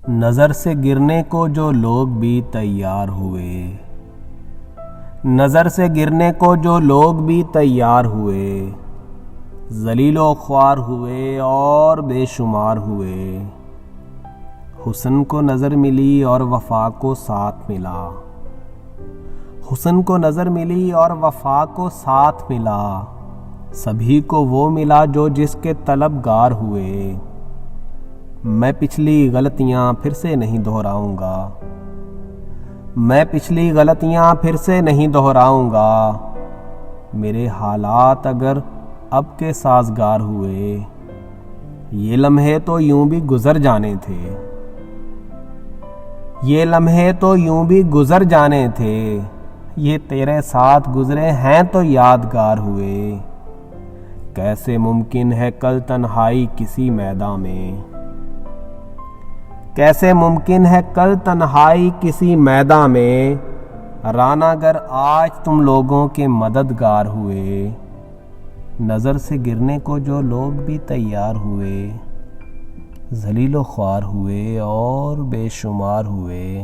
نظر سے گرنے کو جو لوگ بھی تیار ہوئے، نظر سے گرنے کو جو لوگ بھی تیار ہوئے، ذلیل و خوار ہوئے اور بے شمار ہوئے۔ حسن کو نظر ملی اور وفا کو ساتھ ملا، حسن کو نظر ملی اور وفا کو ساتھ ملا، سبھی کو وہ ملا جو جس کے طلبگار ہوئے۔ میں پچھلی غلطیاں پھر سے نہیں دہراؤں گا، میں پچھلی غلطیاں پھر سے نہیں دہراؤں گا، میرے حالات اگر اب کے سازگار ہوئے، یہ لمحے تو یوں بھی گزر جانے تھے، یہ لمحے تو یوں بھی گزر جانے تھے، یہ تیرے ساتھ گزرے ہیں تو یادگار ہوئے۔ کیسے ممکن ہے کل تنہائی کسی میدان میں، کیسے ممکن ہے کل تنہائی کسی میدان میں، رانا گر آج تم لوگوں کے مددگار ہوئے۔ نظر سے گرنے کو جو لوگ بھی تیار ہوئے، ذلیل و خوار ہوئے اور بے شمار ہوئے۔